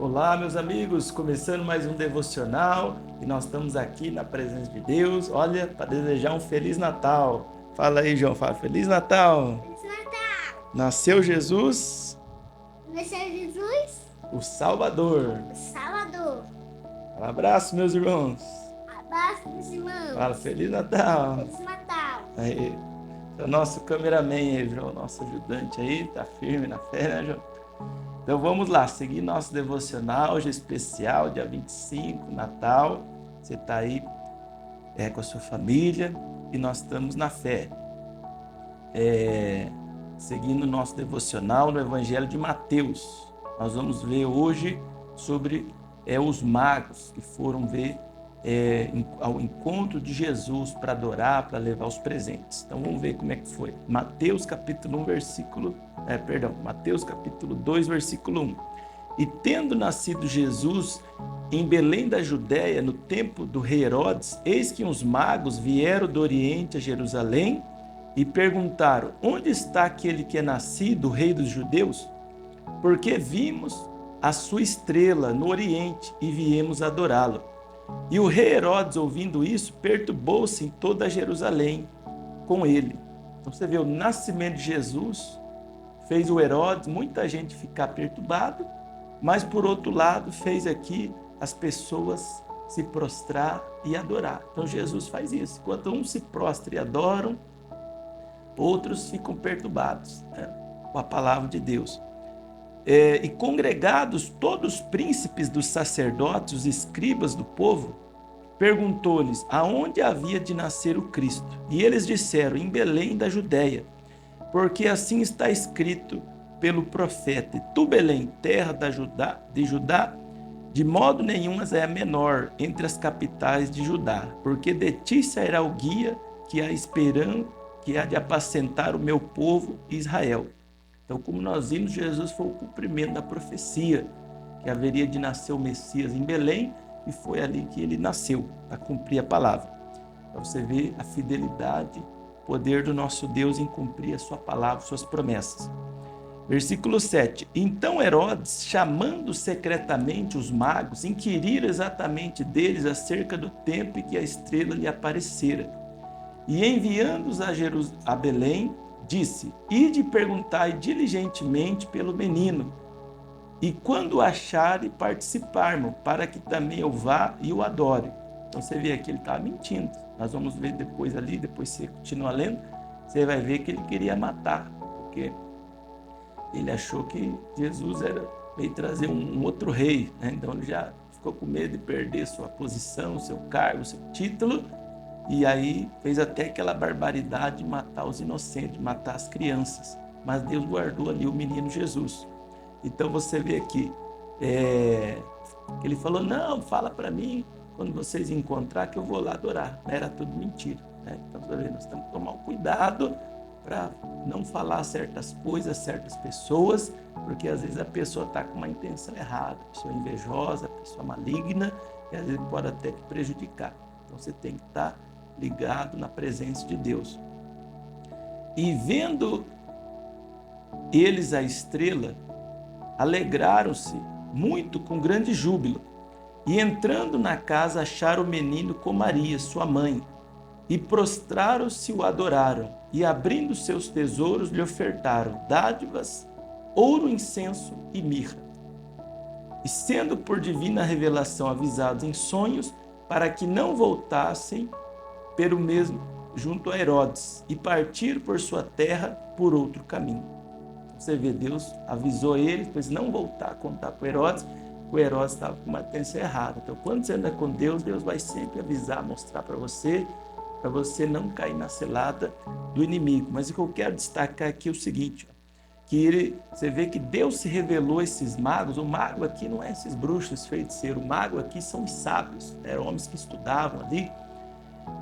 Olá, meus amigos, começando mais um devocional e nós estamos aqui na presença de Deus, olha, para desejar um Feliz Natal. Fala aí, João, fala Feliz Natal. Feliz Natal! Nasceu Jesus, Vai ser Jesus, o Salvador. o Salvador. Um abraço, meus irmãos. Abraço dos Fala irmãos. Feliz Natal. Feliz Natal. Aí, é o nosso cameraman aí, João, nosso ajudante aí, tá firme na fé, né, João? Então vamos lá, seguir nosso devocional, hoje é especial, dia 25, Natal. Você está aí com a sua família e nós estamos na fé. Seguindo o nosso devocional no Evangelho de Mateus. Nós vamos ver hoje sobre os magos que foram ver ao encontro de Jesus para adorar, para levar os presentes. Então vamos ver como é que foi. Mateus capítulo 1, Mateus capítulo 2, versículo 1. E tendo nascido Jesus em Belém da Judéia, no tempo do rei Herodes, eis que uns magos vieram do Oriente a Jerusalém e perguntaram: onde está aquele que é nascido, o rei dos judeus? Porque vimos a sua estrela no Oriente e viemos adorá-lo. E o rei Herodes, ouvindo isso, perturbou-se em toda Jerusalém com ele. Então você vê, o nascimento de Jesus fez o Herodes, muita gente ficar perturbado, mas por outro lado fez aqui as pessoas se prostrar e adorar. Então Jesus faz isso. Enquanto uns se prostram e adoram, outros ficam perturbados, né, com a palavra de Deus. E congregados todos os príncipes dos sacerdotes, os escribas do povo, perguntou-lhes aonde havia de nascer o Cristo. E eles disseram: em Belém da Judéia, porque assim está escrito pelo profeta: e tu, Belém, terra de Judá, de modo nenhum é a menor entre as capitais de Judá, porque de ti sairá o guia que há de apacentar o meu povo Israel. Então, como nós vimos, Jesus foi o cumprimento da profecia, que haveria de nascer o Messias em Belém, e foi ali que ele nasceu, para cumprir a palavra. Para você ver a fidelidade, o poder do nosso Deus em cumprir a sua palavra, suas promessas. Versículo 7. Então Herodes, chamando secretamente os magos, inquiriram exatamente deles acerca do tempo em que a estrela lhe aparecera. E enviando-os a Belém, disse: ide perguntai diligentemente pelo menino, e quando o acharem, participarmos, para que também eu vá e o adore. Então você vê aqui, ele estava mentindo. Nós vamos ver depois ali, depois você continua lendo, você vai ver que ele queria matar, porque ele achou que Jesus veio trazer um outro rei, né? Então ele já ficou com medo de perder sua posição, seu cargo, seu título, e aí fez até aquela barbaridade de matar os inocentes, de matar as crianças. Mas Deus guardou ali o menino Jesus. Então você vê aqui, que ele falou: não, fala para mim quando vocês encontrar que eu vou lá adorar. Era tudo mentira, né? Então nós temos que tomar um cuidado para não falar certas coisas, certas pessoas, porque às vezes a pessoa está com uma intenção errada, a pessoa invejosa, a pessoa maligna, e às vezes pode até te prejudicar. Então você tem que estar ligado na presença de Deus. E vendo eles a estrela, alegraram-se muito com grande júbilo. E entrando na casa, acharam o menino com Maria, sua mãe, e prostraram-se e o adoraram. E abrindo seus tesouros, lhe ofertaram dádivas, ouro, incenso e mirra. E sendo por divina revelação avisados em sonhos, para que não voltassem pelo mesmo junto a Herodes, e partir por sua terra por outro caminho. Você vê, Deus avisou eles para eles não voltar a contar para o Herodes, que o Herodes estava com uma intenção errada. Então, quando você anda com Deus, Deus vai sempre avisar, mostrar para você não cair na cilada do inimigo. Mas o que eu quero destacar aqui é o seguinte, que você vê que Deus se revelou a esses magos. O mago aqui não é esses bruxos, feiticeiros. O mago aqui são os sábios, eram homens que estudavam ali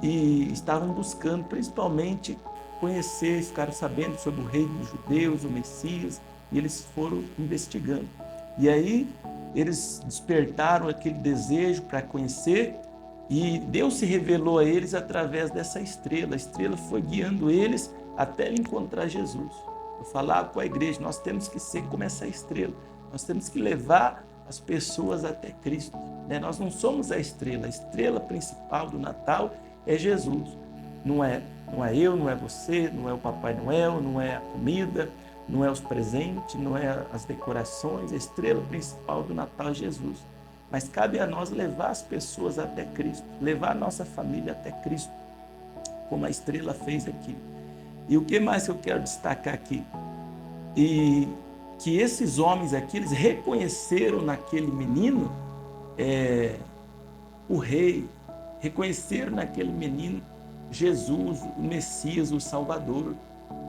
e estavam buscando principalmente conhecer, ficaram sabendo sobre o rei dos judeus, o Messias, e eles foram investigando. E aí eles despertaram aquele desejo para conhecer, e Deus se revelou a eles através dessa estrela. A estrela foi guiando eles até encontrar Jesus. Eu falava com a igreja, nós temos que ser como essa estrela. Nós temos que levar as pessoas até Cristo, né? Nós não somos a estrela principal do Natal é Jesus. Não é eu, não é você, não é o Papai Noel, não é a comida, não é os presentes, não é as decorações. A estrela principal do Natal é Jesus. Mas cabe a nós levar as pessoas até Cristo, levar a nossa família até Cristo, como a estrela fez aqui. E o que mais eu quero destacar aqui? E que esses homens aqui, eles reconheceram naquele menino o rei, reconheceram naquele menino Jesus, o Messias, o Salvador.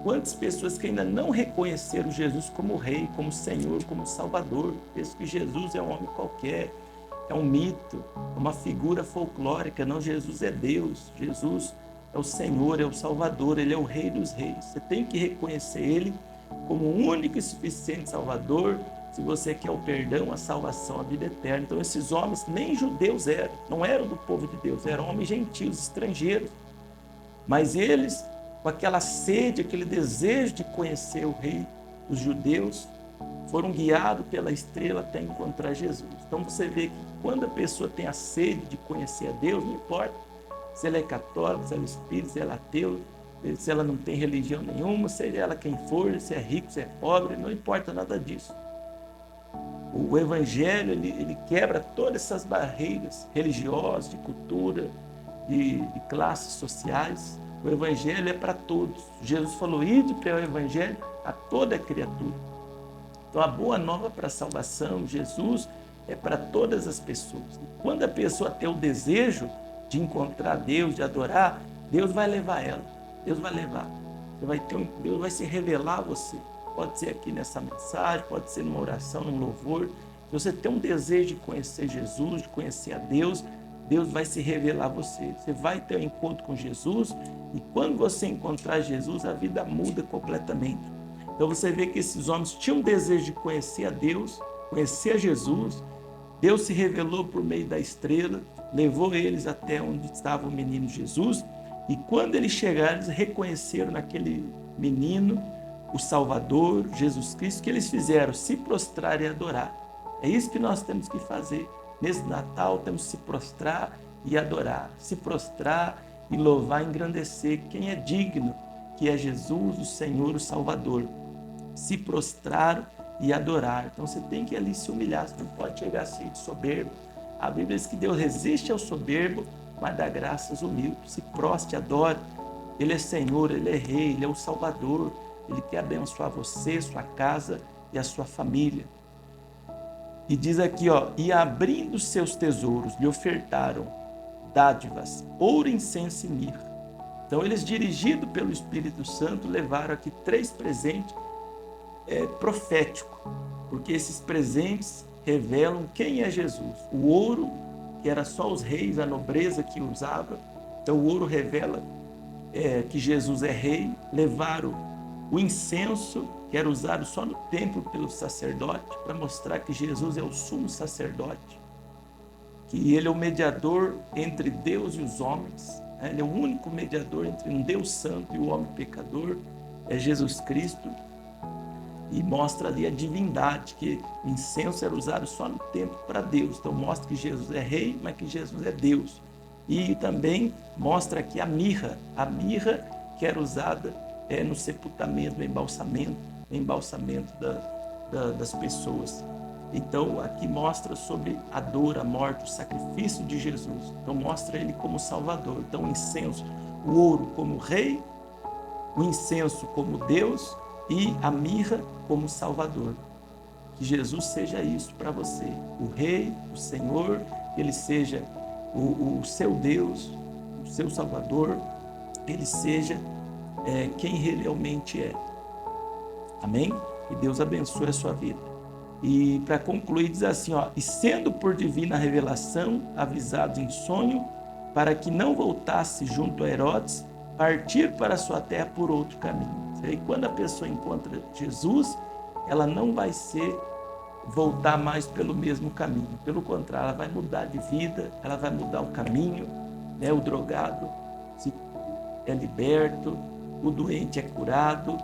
Quantas pessoas que ainda não reconheceram Jesus como rei, como Senhor, como Salvador, pensam que Jesus é um homem qualquer, é um mito, uma figura folclórica. Não, Jesus é Deus, Jesus é o Senhor, é o Salvador, Ele é o Rei dos Reis. Você tem que reconhecer Ele como o único e suficiente Salvador, se você quer o perdão, a salvação, a vida eterna. Então esses homens nem judeus eram, não eram do povo de Deus, eram homens gentios, estrangeiros. Mas eles, com aquela sede, aquele desejo de conhecer o Rei, os judeus, foram guiados pela estrela até encontrar Jesus. Então você vê que quando a pessoa tem a sede de conhecer a Deus, não importa se ela é católica, se ela é espírita, se ela é ateu, se ela não tem religião nenhuma, seja ela quem for, se é rico, se é pobre, não importa nada disso. O Evangelho, ele quebra todas essas barreiras religiosas, de cultura, de classes sociais. O Evangelho é para todos. Jesus falou, ide para o Evangelho a toda a criatura. Então a boa nova para a salvação, Jesus, é para todas as pessoas. E quando a pessoa tem o desejo de encontrar Deus, de adorar, Deus vai levar ela. Deus vai levar. Deus vai se revelar a você. Pode ser aqui nessa mensagem, pode ser numa oração, num louvor. Se você tem um desejo de conhecer Jesus, de conhecer a Deus, Deus vai se revelar a você. Você vai ter um encontro com Jesus e quando você encontrar Jesus, a vida muda completamente. Então você vê que esses homens tinham um desejo de conhecer a Deus, conhecer a Jesus. Deus se revelou por meio da estrela, levou eles até onde estava o menino Jesus. E quando eles chegaram, eles reconheceram naquele menino o Salvador, Jesus Cristo. Que eles fizeram? Se prostrar e adorar. É isso que nós temos que fazer. Nesse Natal, temos que se prostrar e adorar. Se prostrar e louvar, engrandecer quem é digno, que é Jesus, o Senhor, o Salvador. Se prostrar e adorar. Então você tem que ali se humilhar, você não pode chegar assim de soberbo. A Bíblia diz que Deus resiste ao soberbo, mas dá graças ao humilde. Se proste, adore. Ele é Senhor, Ele é Rei, Ele é o Salvador. Ele quer abençoar você, sua casa e a sua família. E diz aqui, e abrindo seus tesouros, lhe ofertaram dádivas, ouro, incenso e mirra. Então eles, dirigidos pelo Espírito Santo, levaram aqui 3 presentes proféticos, porque esses presentes revelam quem é Jesus. O ouro, que era só os reis, a nobreza que usava. Então o ouro revela que Jesus é rei. Levaram o incenso, que era usado só no templo pelo sacerdote, para mostrar que Jesus é o sumo sacerdote, que ele é o mediador entre Deus e os homens. Ele é o único mediador entre um Deus santo e o homem pecador, é Jesus Cristo. E mostra ali a divindade, que o incenso era usado só no templo para Deus. Então mostra que Jesus é rei, mas que Jesus é Deus. E também mostra aqui a mirra que era usada no sepultamento, no embalsamento das pessoas. Então aqui mostra sobre a dor, a morte, o sacrifício de Jesus. Então mostra ele como Salvador. Então o incenso, o ouro como rei, o incenso como Deus e a mirra como Salvador. Que Jesus seja isso para você, o Rei, o Senhor, que Ele seja o seu Deus, o seu Salvador, Ele seja quem Ele realmente é. Amém? Que Deus abençoe a sua vida. E para concluir diz assim, e sendo por divina revelação avisados em sonho, para que não voltasse junto a Herodes, partir para a sua terra por outro caminho. E quando a pessoa encontra Jesus, ela não vai voltar mais pelo mesmo caminho. Pelo contrário, ela vai mudar de vida, ela vai mudar o caminho, né? O drogado é liberto, o doente é curado,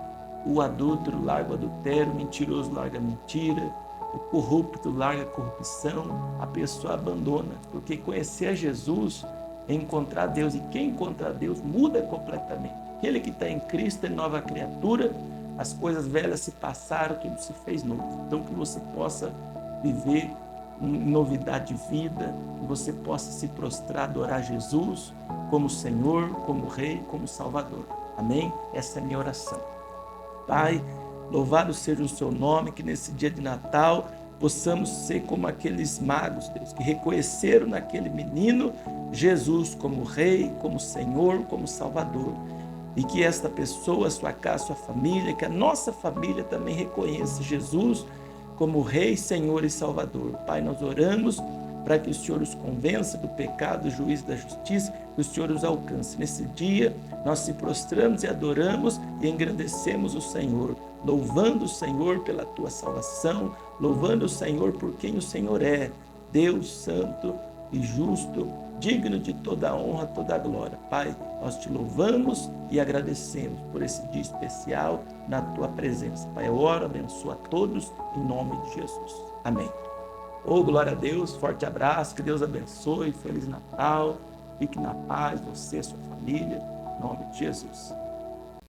o adúltero larga o adultério, o mentiroso larga a mentira, o corrupto larga a corrupção, a pessoa abandona, porque conhecer a Jesus é encontrar Deus, e quem encontra Deus muda completamente. Aquele que está em Cristo é nova criatura, as coisas velhas se passaram, tudo se fez novo. Então que você possa viver em novidade de vida, que você possa se prostrar, adorar Jesus como Senhor, como Rei, como Salvador. Amém? Essa é a minha oração. Pai, louvado seja o seu nome, que nesse dia de Natal possamos ser como aqueles magos, Deus, que reconheceram naquele menino Jesus como Rei, como Senhor, como Salvador. E que esta pessoa, sua casa, sua família, que a nossa família também reconheça Jesus como Rei, Senhor e Salvador. Pai, nós oramos para que o Senhor os convença do pecado, do juízo e da justiça, que o Senhor os alcance. Nesse dia, nós se prostramos e adoramos e engrandecemos o Senhor, louvando o Senhor pela tua salvação, louvando o Senhor por quem o Senhor é, Deus santo e justo, digno de toda a honra, toda a glória. Pai, nós te louvamos e agradecemos por esse dia especial na tua presença. Pai, eu oro, abençoa a todos em nome de Jesus. Amém. Oh, glória a Deus, forte abraço, que Deus abençoe, Feliz Natal, fique na paz, você e sua família, em nome de Jesus.